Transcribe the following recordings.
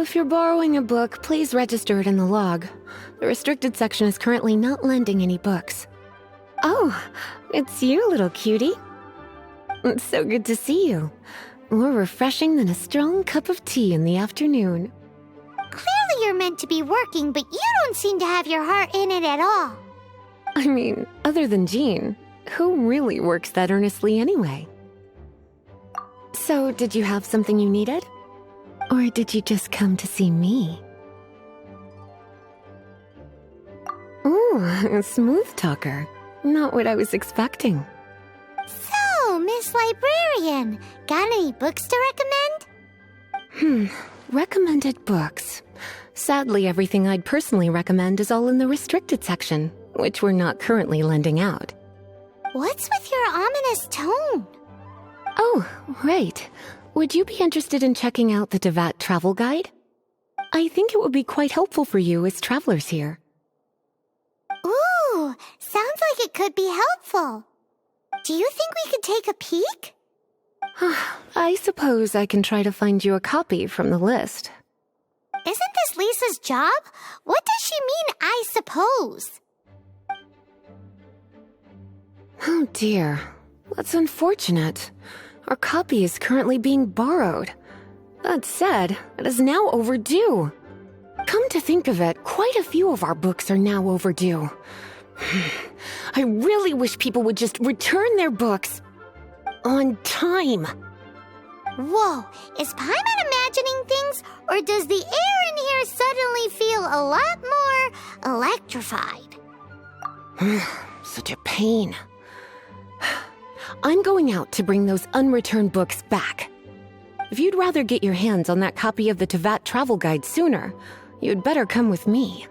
If you're borrowing a book, please register it in the log. The restricted section is currently not lending any books. Oh, it's you, little cutie. It's so good to see you. More refreshing than a strong cup of tea in the afternoon. Clearly you're meant to be working, but you don't seem to have your heart in it at all. I mean, other than Jean, who really works that earnestly anyway? So, did you have something you needed? Or did you just come to see me? Ooh, a smooth talker. Not what I was expecting. So, Miss Librarian, got any books to recommend? Recommended books. Sadly, everything I'd personally recommend is all in the restricted section, which we're not currently lending out. What's with your ominous tone? Oh, right. Would you be interested in checking out the Devat travel guide? I think it would be quite helpful for you as travelers here. Ooh, sounds like it could be helpful. Do you think we could take a peek? I suppose I can try to find you a copy from the list. Isn't this Lisa's job? What does she mean, I suppose? Oh dear, that's unfortunate. Our copy is currently being borrowed. That said, it is now overdue. Come to think of it, quite a few of our books are now overdue. I really wish people would just return their books on time. Whoa, is Paimon imagining things, or does the air in here suddenly feel a lot more electrified? Such a pain. I'm going out to bring those unreturned books back. If you'd rather get your hands on that copy of the Tevat travel guide sooner, you'd better come with me.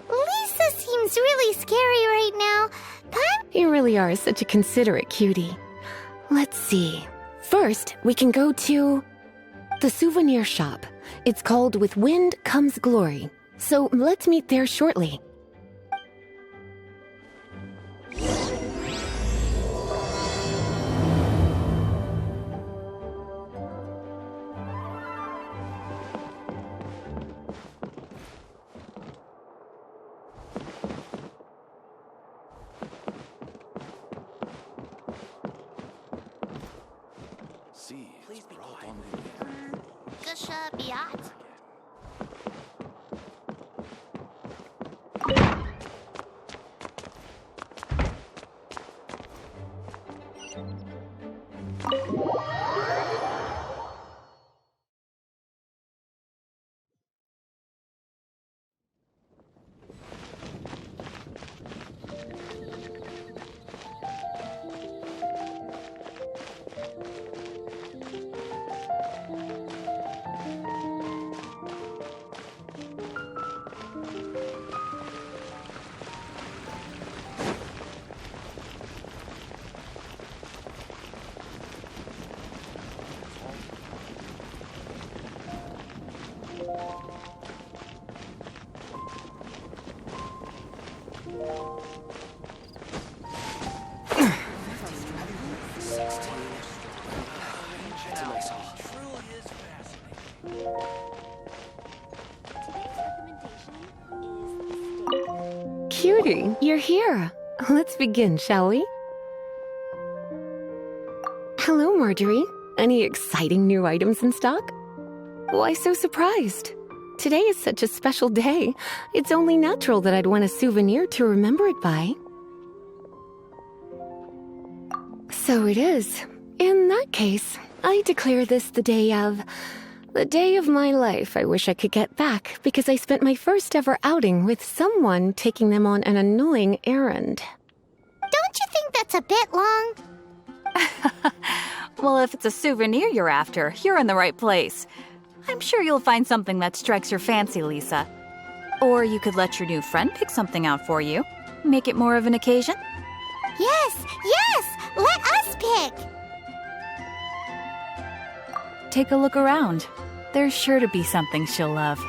Lisa seems really scary right now. You really are such a considerate cutie. Let's see. First, we can go to the souvenir shop. It's called With Wind Comes Glory. So let's meet there shortly. Please be quiet. Gusha Biat. Cutie, you're here. Let's begin, shall we? Hello, Marjorie. Any exciting new items in stock? Why so surprised? Today is such a special day. It's only natural that I'd want a souvenir to remember it by. So it is. In that case, I declare this the day of my life I wish I could get back because I spent my first ever outing with someone taking them on an annoying errand. Don't you think that's a bit long? Well, if it's a souvenir you're after, you're in the right place. I'm sure you'll find something that strikes your fancy, Lisa. Or you could let your new friend pick something out for you. Make it more of an occasion. Yes, let us pick. Take a look around. There's sure to be something she'll love.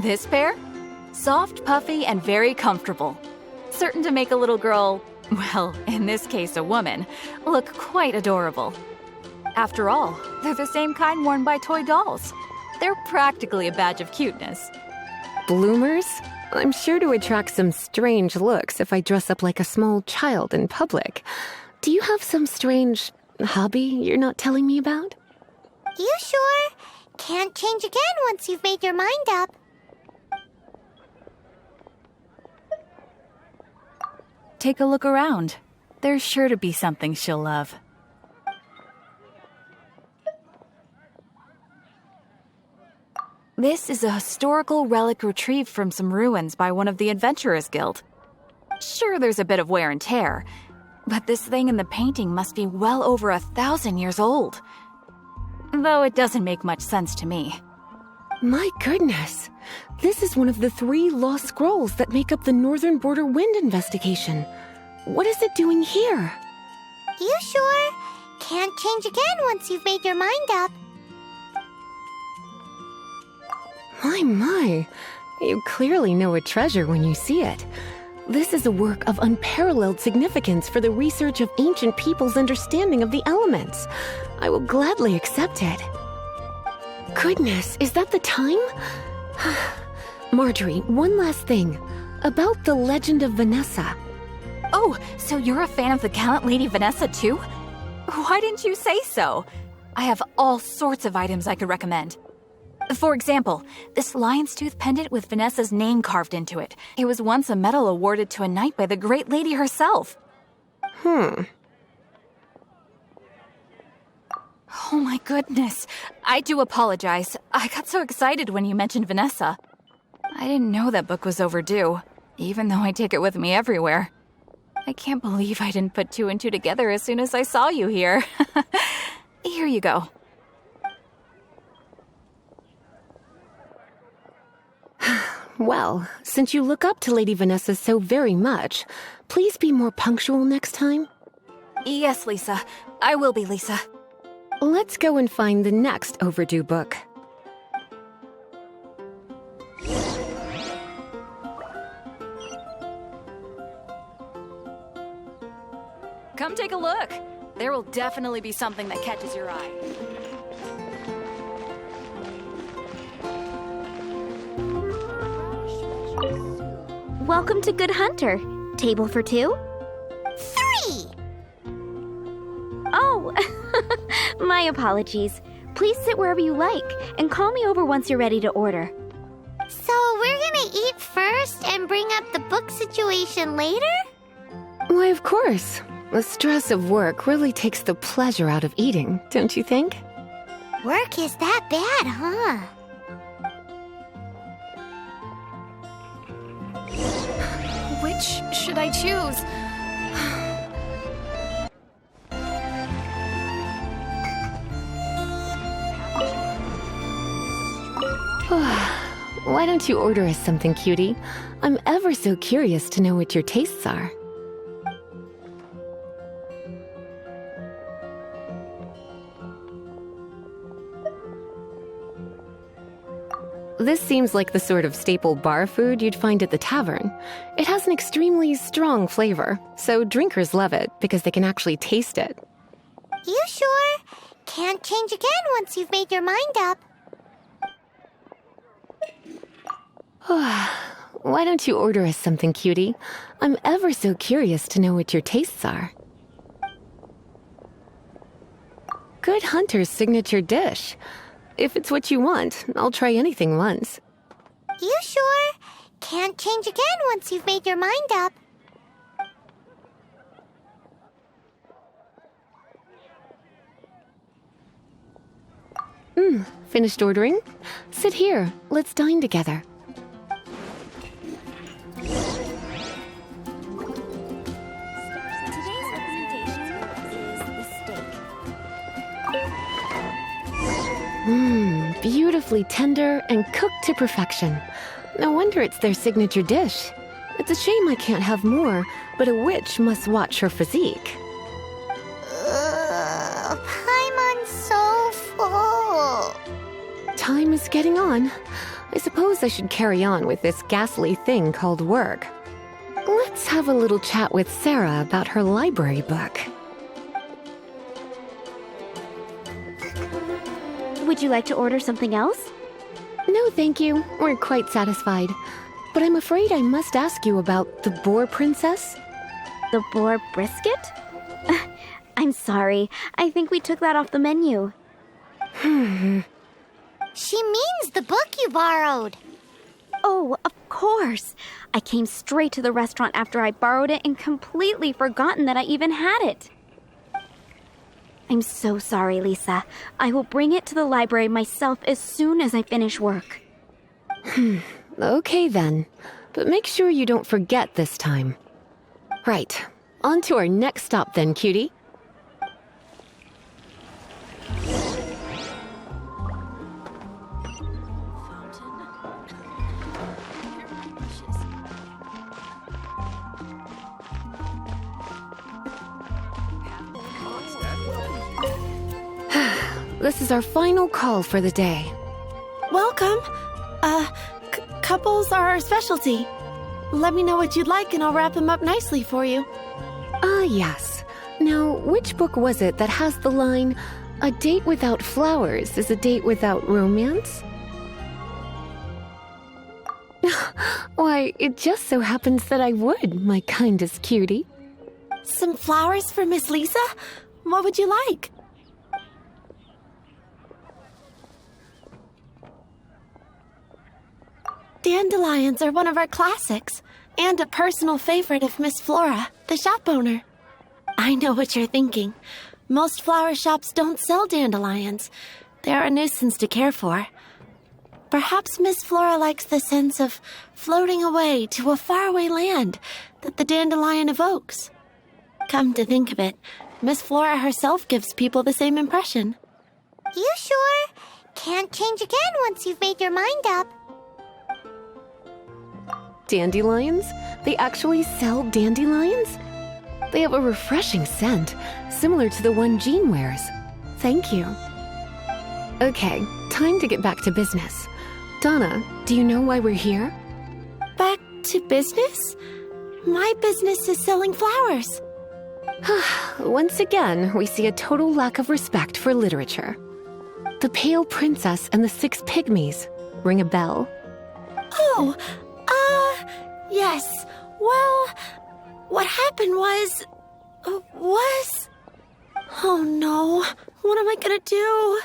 This pair? Soft, puffy, and very comfortable. Certain to make a little girl, well, in this case a woman, look quite adorable. After all, they're the same kind worn by toy dolls. They're practically a badge of cuteness. Bloomers? I'm sure to attract some strange looks if I dress up like a small child in public. Do you have some strange hobby you're not telling me about? You sure? Can't change again once you've made your mind up. Take a look around. There's sure to be something she'll love. This is a historical relic retrieved from some ruins by one of the Adventurers Guild. Sure, there's a bit of wear and tear, but this thing in the painting must be well over 1,000 years old. Though it doesn't make much sense to me. My goodness. This is one of the 3 lost scrolls that make up the Northern Border Wind investigation. What is it doing here? You sure? Can't change again once you've made your mind up. My. You clearly know a treasure when you see it. This is a work of unparalleled significance for the research of ancient people's understanding of the elements. I will gladly accept it. Goodness, is that the time? Marjorie, one last thing. About the legend of Vanessa. Oh, so you're a fan of the gallant Lady Vanessa too? Why didn't you say so? I have all sorts of items I could recommend. For example, this lion's tooth pendant with Vanessa's name carved into it. It was once a medal awarded to a knight by the great lady herself. Hmm. Oh my goodness. I do apologize. I got so excited when you mentioned Vanessa. I didn't know that book was overdue, even though I take it with me everywhere. I can't believe I didn't put 2 and 2 together as soon as I saw you here. Here you go. Well, since you look up to Lady Vanessa so very much, please be more punctual next time. Yes, Lisa. I will be, Lisa. Let's go and find the next overdue book. Come take a look. There will definitely be something that catches your eye. Welcome to Good Hunter. Table for 2? 3! Oh, my apologies. Please sit wherever you like, and call me over once you're ready to order. So we're gonna eat first and bring up the book situation later? Why, of course. The stress of work really takes the pleasure out of eating, don't you think? Work is that bad, huh? Which should I choose? Why don't you order us something, cutie? I'm ever so curious to know what your tastes are. This seems like the sort of staple bar food you'd find at the tavern. It has an extremely strong flavor, so drinkers love it because they can actually taste it. You sure? Can't change again once you've made your mind up. Why don't you order us something, cutie? I'm ever so curious to know what your tastes are. Good Hunter's signature dish. If it's what you want, I'll try anything once. You sure? Can't change again once you've made your mind up. Finished ordering? Sit here. Let's dine together. Today's representation is the steak. Beautifully tender and cooked to perfection. No wonder it's their signature dish. It's a shame I can't have more, but a witch must watch her physique. Paimon's so full. Time is getting on. I suppose I should carry on with this ghastly thing called work. Let's have a little chat with Sarah about her library book. Would you like to order something else? No, thank you. We're quite satisfied. But I'm afraid I must ask you about the boar princess. The boar brisket? I'm sorry. I think we took that off the menu. She means the book you borrowed. Oh, of course. I came straight to the restaurant after I borrowed it and completely forgotten that I even had it. I'm so sorry, Lisa. I will bring it to the library myself as soon as I finish work. Okay then. But make sure you don't forget this time. Right. On to our next stop then, cutie. This is our final call for the day. Welcome. Couples are our specialty. Let me know what you'd like and I'll wrap them up nicely for you. Yes. Now, which book was it that has the line, "A date without flowers is a date without romance"? Why, it just so happens that I would, my kindest cutie. Some flowers for Miss Lisa? What would you like? Dandelions are one of our classics, and a personal favorite of Miss Flora, the shop owner. I know what you're thinking. Most flower shops don't sell dandelions. They're a nuisance to care for. Perhaps Miss Flora likes the sense of floating away to a faraway land that the dandelion evokes. Come to think of it, Miss Flora herself gives people the same impression. You sure? Can't change again once you've made your mind up. Dandelions? They actually sell dandelions? They have a refreshing scent, similar to the one Jean wears. Thank you. Okay, time to get back to business. Donna, do you know why we're here? Back to business? My business is selling flowers. Once again, we see a total lack of respect for literature. The Pale Princess and the Six Pygmies. Ring a bell? Oh, yes. Well, what happened was... Oh no, what am I gonna do?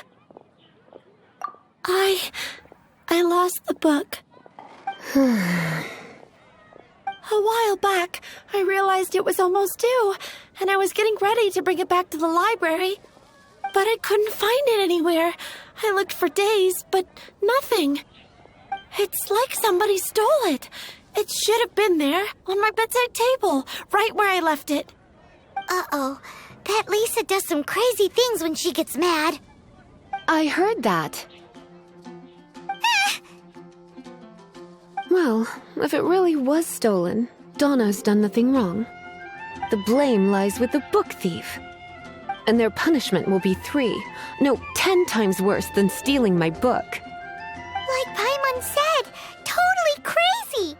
I lost the book. A while back, I realized it was almost due, and I was getting ready to bring it back to the library. But I couldn't find it anywhere. I looked for days, but nothing. It's like somebody stole it. It should have been there, on my bedside table, right where I left it. Uh-oh. That Lisa does some crazy things when she gets mad. I heard that. Well, if it really was stolen, Donna's done nothing wrong. The blame lies with the book thief. And their punishment will be 10 times worse than stealing my book. Like Paimon said, totally crazy.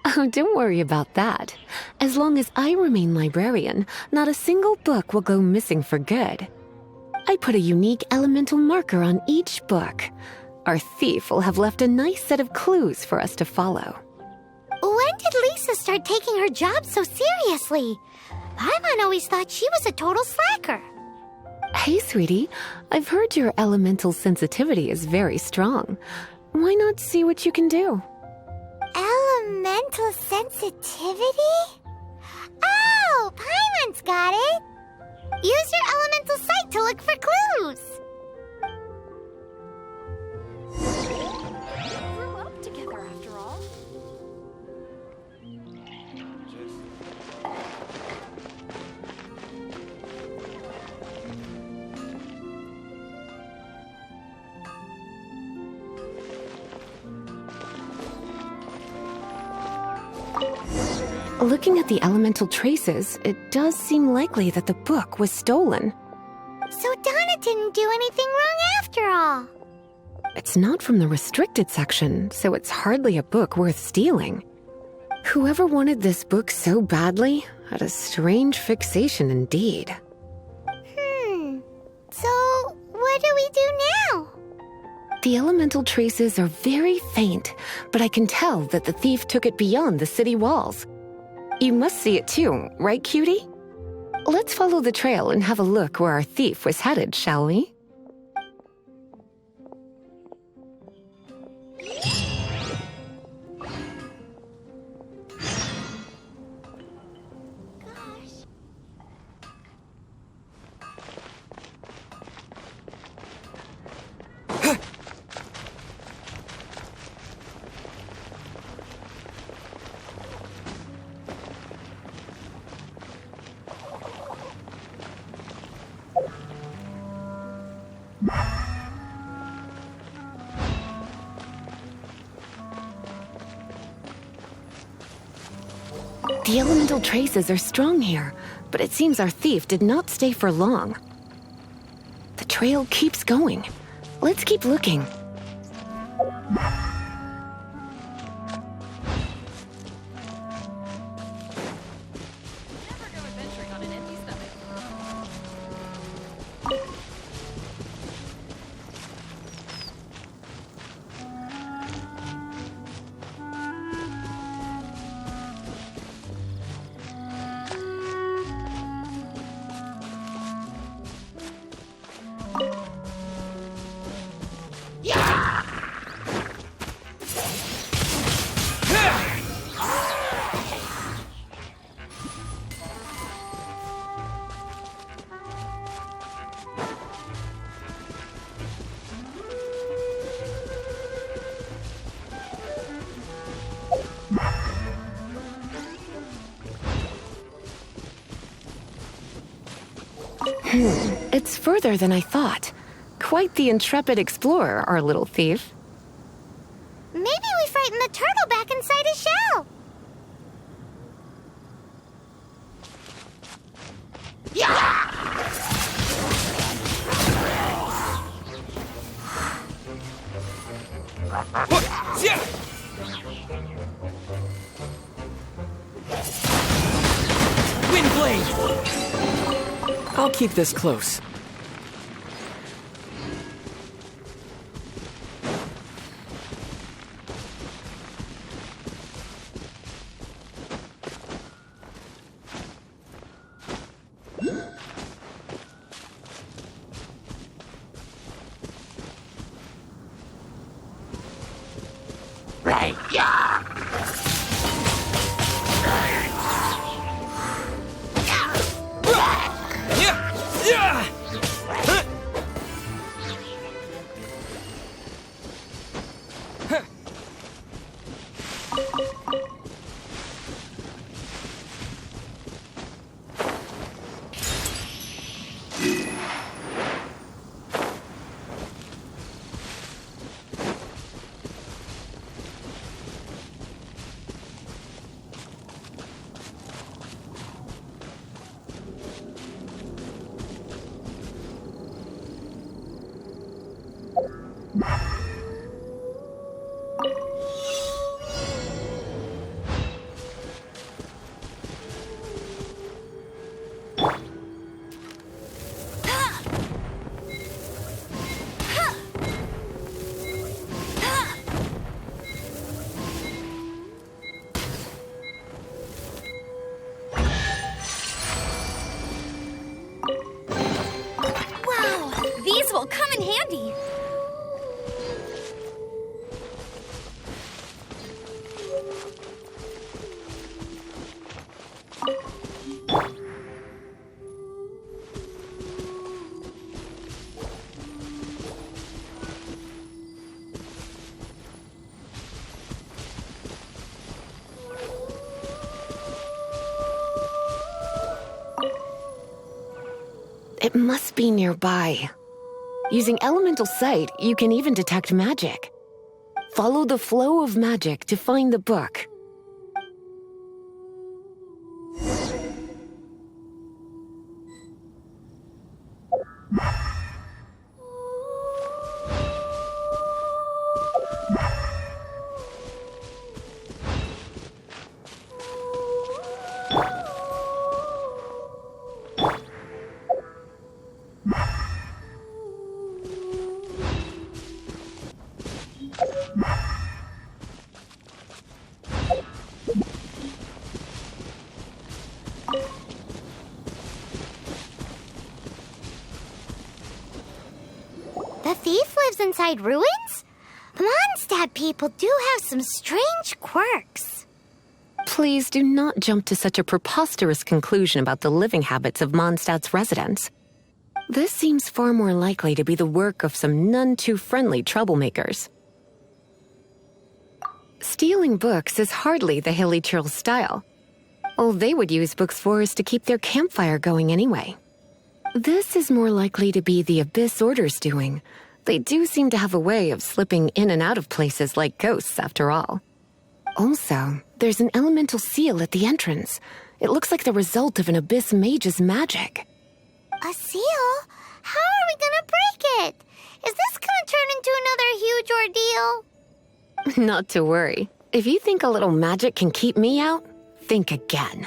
Oh, don't worry about that. As long as I remain librarian, not a single book will go missing for good. I put a unique elemental marker on each book. Our thief will have left a nice set of clues for us to follow. When did Lisa start taking her job so seriously? Paimon always thought she was a total slacker. Hey, sweetie, I've heard your elemental sensitivity is very strong. Why not see what you can do? Elemental sensitivity? Oh, Paimon's got it. Use your elemental sight to look for clues. We grew up together after all. Looking at the elemental traces, it does seem likely that the book was stolen. So Donna didn't do anything wrong after all. It's not from the restricted section, so it's hardly a book worth stealing. Whoever wanted this book so badly had a strange fixation indeed. So, what do we do now? The elemental traces are very faint, but I can tell that the thief took it beyond the city walls. You must see it too, right, cutie? Let's follow the trail and have a look where our thief was headed, shall we? The elemental traces are strong here, but it seems our thief did not stay for long. The trail keeps going. Let's keep looking. It's further than I thought. Quite the intrepid explorer, our little thief. Maybe we frightened the turtle back inside his shell. Windblade! I'll keep this close. Right. Will come in handy. It must be nearby. Using elemental sight, you can even detect magic. Follow the flow of magic to find the book. The thief lives inside ruins? Mondstadt people do have some strange quirks. Please do not jump to such a preposterous conclusion about the living habits of Mondstadt's residents. This seems far more likely to be the work of some none-too-friendly troublemakers. Stealing books is hardly the Hilly Churl's style. All they would use books for is to keep their campfire going anyway. This is more likely to be the Abyss Order's doing. They do seem to have a way of slipping in and out of places like ghosts, after all. Also, there's an elemental seal at the entrance. It looks like the result of an Abyss mage's magic. A seal? How are we gonna break it? Is this gonna turn into another huge ordeal? Not to worry. If you think a little magic can keep me out, think again.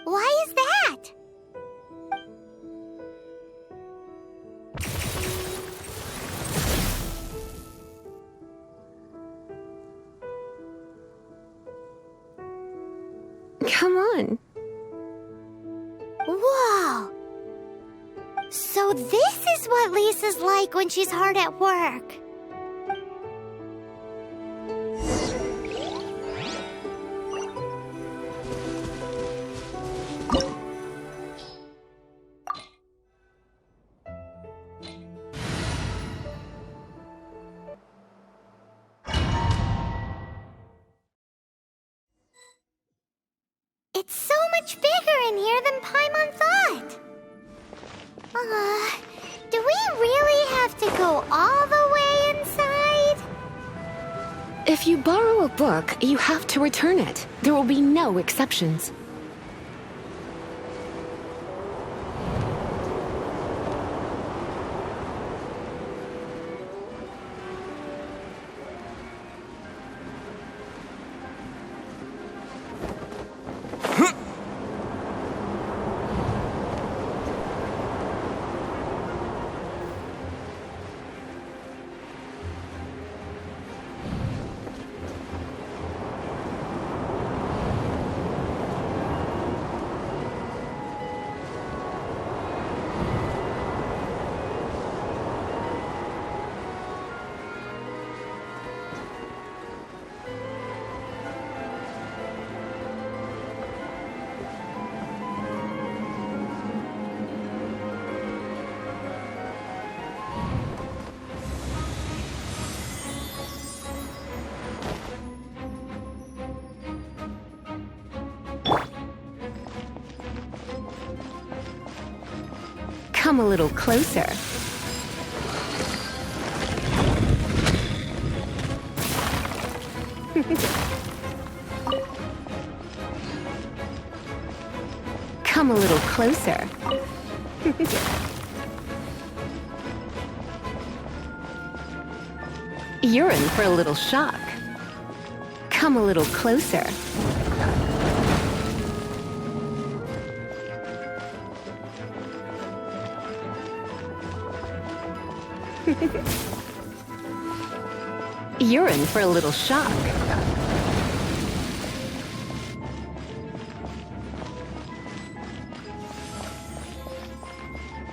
Why is that? Come on. Whoa! So this is what Lisa's like when she's hard at work. It's so much bigger in here than Paimon thought. Do we really have to go all the way inside? If you borrow a book, you have to return it. There will be no exceptions. Come a little closer. Come a little closer. You're in for a little shock. Come a little closer. You're in for a little shock.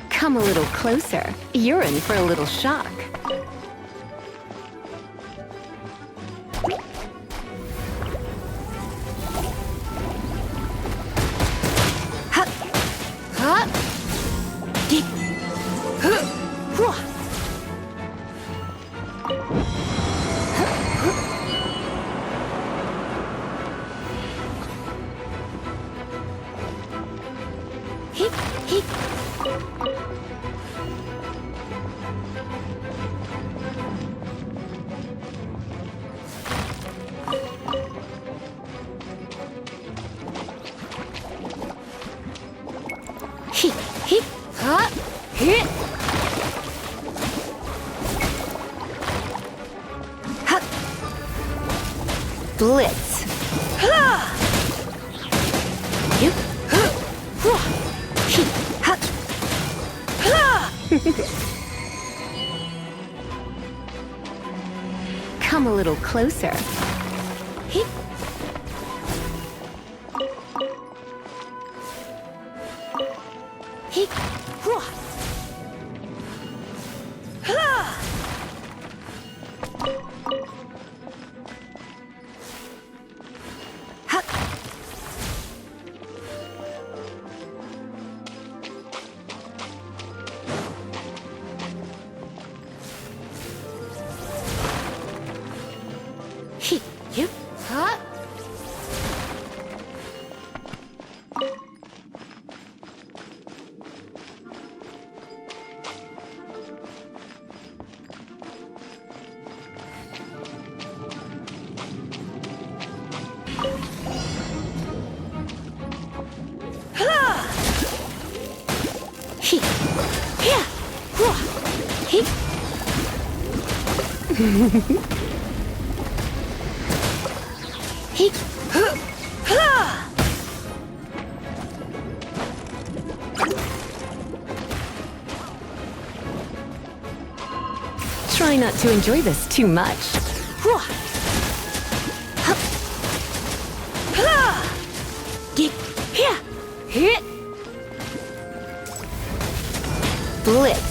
Come a little closer. You're in for a little shock. Blitz. Come a little closer. Try not to enjoy this too much. Blitz.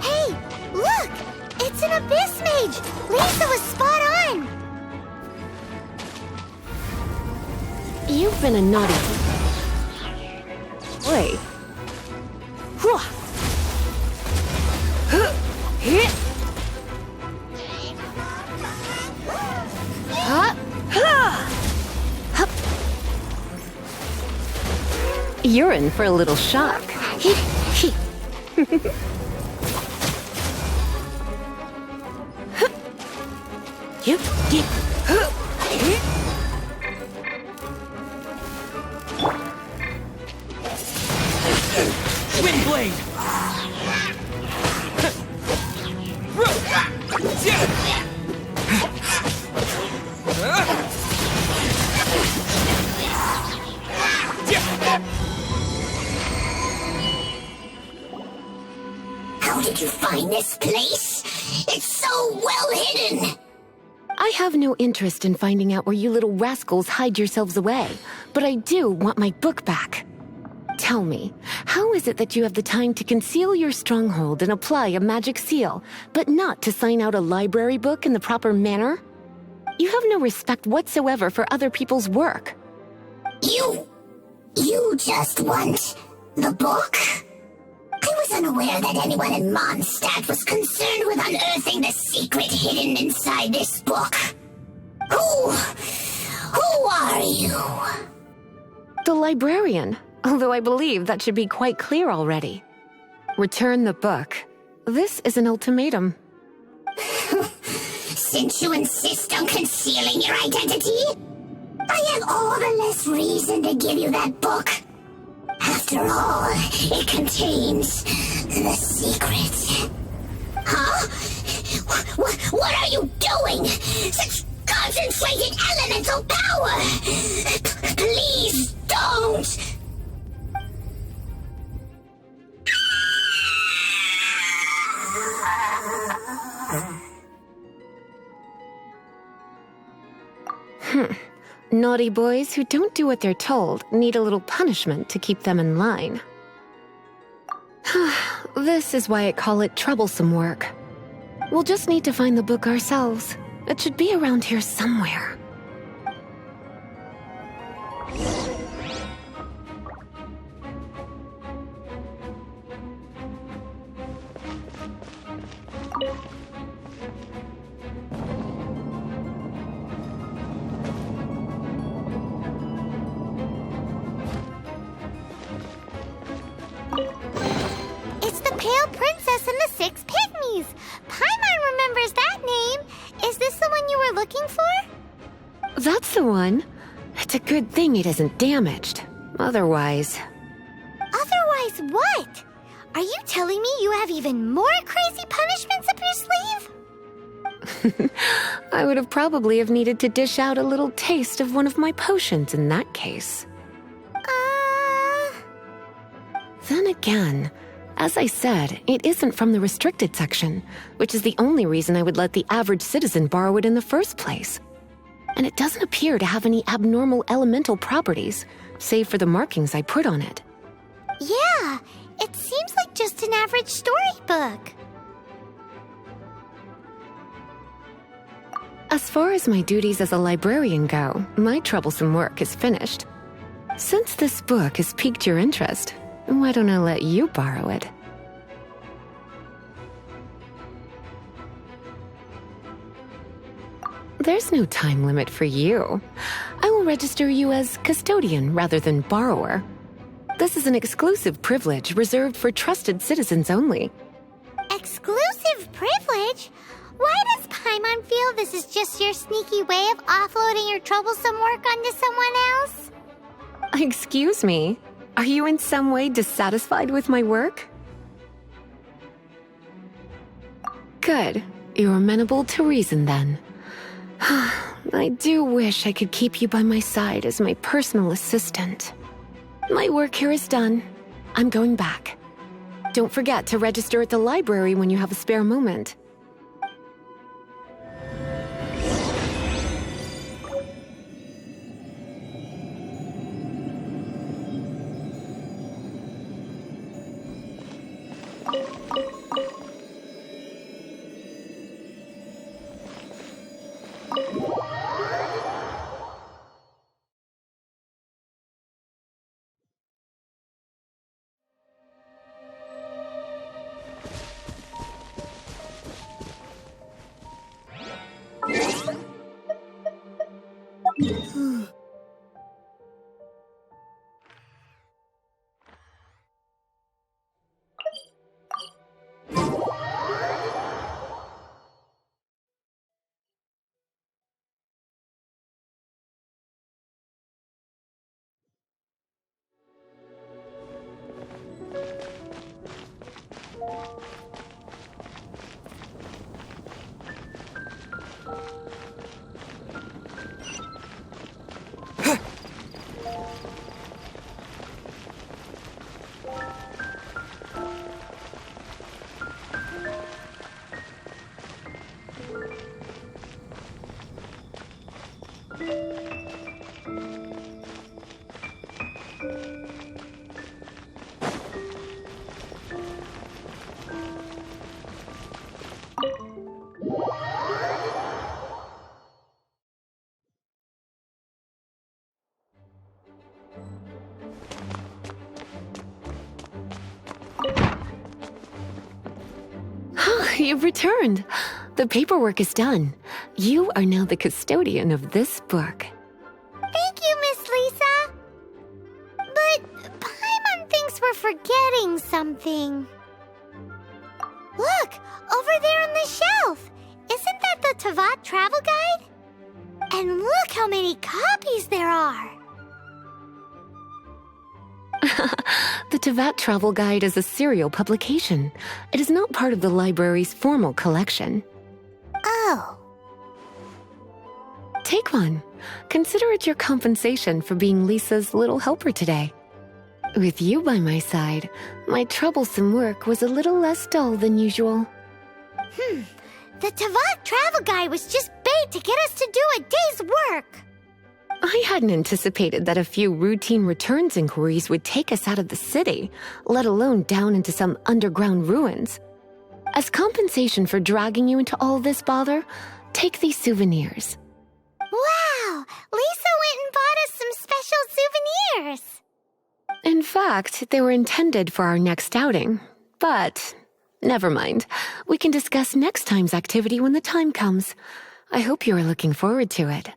Hey, look! It's an abyss mage! Lisa was spot on! You've been a naughty boy. You're in for a little shock. Wind blade! How did you find this place? It's so well hidden. I have no interest in finding out where you little rascals hide yourselves away, but I do want my book back. Tell me, how is it that you have the time to conceal your stronghold and apply a magic seal, but not to sign out a library book in the proper manner? You have no respect whatsoever for other people's work. You just want the book? I was unaware that anyone in Mondstadt was concerned with unearthing the secret hidden inside this book. Who are you? The librarian, although I believe that should be quite clear already. Return the book. This is an ultimatum. Since you insist on concealing your identity, I have all the less reason to give you that book. After all, it contains the secret. Huh? What are you doing? Such concentrated elemental power! Please don't! Naughty boys who don't do what they're told need a little punishment to keep them in line. This is why I call it troublesome work. We'll just need to find the book ourselves. It should be around here somewhere. one. It's a good thing it isn't damaged. Otherwise... Otherwise what? Are you telling me you have even more crazy punishments up your sleeve? I would have probably have needed to dish out a little taste of one of my potions in that case. Then again, as I said, it isn't from the restricted section, which is the only reason I would let the average citizen borrow it in the first place. And it doesn't appear to have any abnormal elemental properties, save for the markings I put on it. Yeah, it seems like just an average storybook. As far as my duties as a librarian go, my troublesome work is finished. Since this book has piqued your interest, why don't I let you borrow it? There's no time limit for you. I will register you as custodian rather than borrower. This is an exclusive privilege reserved for trusted citizens only. Exclusive privilege? Why does Paimon feel this is just your sneaky way of offloading your troublesome work onto someone else? Excuse me? Are you in some way dissatisfied with my work? Good. You're amenable to reason then. I do wish I could keep you by my side as my personal assistant. My work here is done. I'm going back. Don't forget to register at the library when you have a spare moment. You've returned. The paperwork is done. You are now the custodian of this book. Thank you, Miss Lisa. But Paimon thinks we're forgetting something. Look, over there on the shelf. Isn't that the Teyvat travel guide? And look how many copies there are. The Teyvat Travel Guide is a serial publication. It is not part of the library's formal collection. Oh. Take one. Consider it your compensation for being Lisa's little helper today. With you by my side, my troublesome work was a little less dull than usual. The Teyvat travel guide was just bait to get us to do a day's work. I hadn't anticipated that a few routine returns inquiries would take us out of the city, let alone down into some underground ruins. As compensation for dragging you into all this bother, take these souvenirs. Wow! Lisa went and bought us some special souvenirs. In fact, they were intended for our next outing. But, never mind. We can discuss next time's activity when the time comes. I hope you are looking forward to it.